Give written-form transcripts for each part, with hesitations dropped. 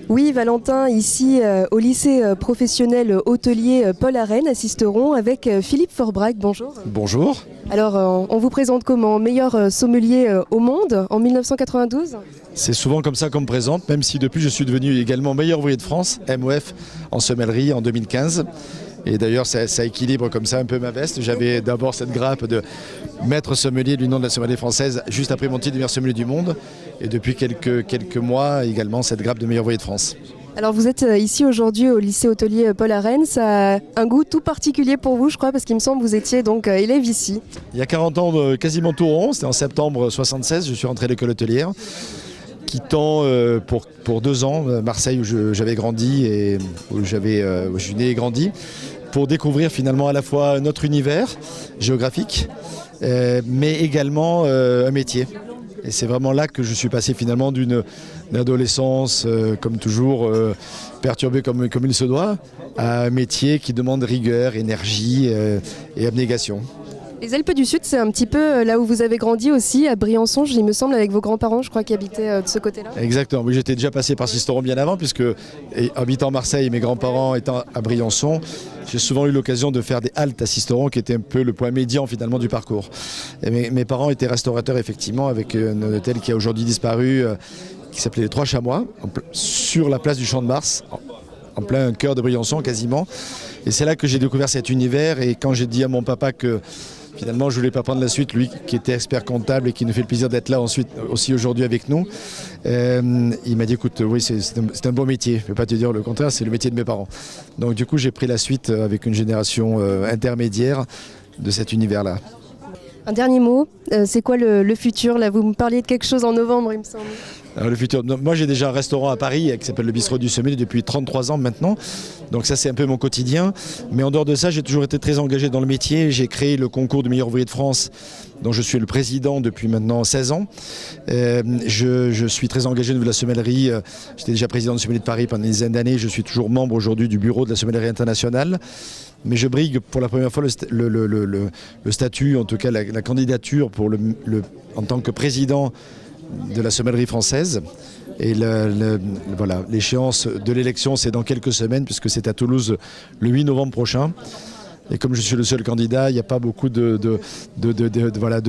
Oui, Valentin, ici au lycée professionnel hôtelier Paul Arène, assisteront avec Philippe Forbrac. Bonjour. Bonjour. Alors, on vous présente comment? Meilleur sommelier au monde en 1992? C'est souvent comme ça qu'on me présente, même si depuis je suis devenu également meilleur ouvrier de France, MOF, en sommellerie en 2015. Et d'ailleurs, ça équilibre comme ça un peu ma veste. J'avais d'abord cette grappe de maître sommelier du nom de la sommellerie française, juste après mon titre de meilleur sommelier du monde. Et depuis quelques mois, également cette grappe de meilleur ouvrier de France. Alors, vous êtes ici aujourd'hui au lycée hôtelier Paul Arène. Ça a un goût tout particulier pour vous, je crois, parce qu'il me semble que vous étiez donc élève ici. Il y a 40 ans, quasiment tout rond, c'était en septembre 76, je suis rentré à l'école hôtelière, quittant pour 2 ans Marseille où j'avais grandi et où je suis né et grandi, pour découvrir finalement à la fois notre univers géographique, mais également un métier. Et c'est vraiment là que je suis passé finalement d'une adolescence, comme toujours, perturbée comme il se doit, à un métier qui demande rigueur, énergie et abnégation. Les Alpes du Sud, c'est un petit peu là où vous avez grandi aussi, à Briançon, il me semble, avec vos grands-parents, je crois, qui habitaient de ce côté-là. Exactement, oui, j'étais déjà passé par Sisteron bien avant, puisque habitant Marseille et mes grands-parents étant à Briançon, j'ai souvent eu l'occasion de faire des haltes à Sisteron, qui était un peu le point médian finalement du parcours. Et mes parents étaient restaurateurs effectivement, avec un hôtel qui a aujourd'hui disparu, qui s'appelait les Trois Chamois, sur la place du Champ de Mars, en plein cœur de Briançon quasiment. Et c'est là que j'ai découvert cet univers, et quand j'ai dit à mon papa que finalement, je ne voulais pas prendre la suite, lui qui était expert comptable et qui nous fait le plaisir d'être là ensuite aussi aujourd'hui avec nous. Il m'a dit, écoute, oui, c'est un beau métier, je ne vais pas te dire le contraire, c'est le métier de mes parents. Donc du coup, j'ai pris la suite avec une génération intermédiaire de cet univers-là. Un dernier mot, c'est quoi le futur là? Vous me parliez de quelque chose en novembre, il me semble. Alors, le futur, moi j'ai déjà un restaurant à Paris qui s'appelle le Bistrot du Sommelier depuis 33 ans maintenant, donc ça c'est un peu mon quotidien, mais en dehors de ça j'ai toujours été très engagé dans le métier. J'ai créé le concours de meilleur ouvrier de France dont je suis le président depuis maintenant 16 ans. Je suis très engagé au niveau de la sommellerie, j'étais déjà président de Sommelier de Paris pendant une dizaine d'années, je suis toujours membre aujourd'hui du bureau de la sommellerie internationale, mais je brigue pour la première fois le statut, en tout cas la candidature pour en tant que président de la sommellerie française. Et voilà, l'échéance de l'élection, c'est dans quelques semaines, puisque c'est à Toulouse le 8 novembre prochain. Et comme je suis le seul candidat, il n'y a pas beaucoup de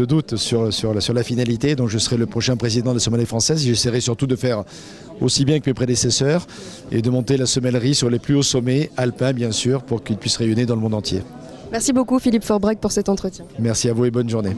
doute sur la finalité. Donc je serai le prochain président de la sommellerie française. J'essaierai surtout de faire aussi bien que mes prédécesseurs et de monter la sommellerie sur les plus hauts sommets, alpins bien sûr, pour qu'ils puissent rayonner dans le monde entier. Merci beaucoup Philippe Forbrac pour cet entretien. Merci à vous et bonne journée.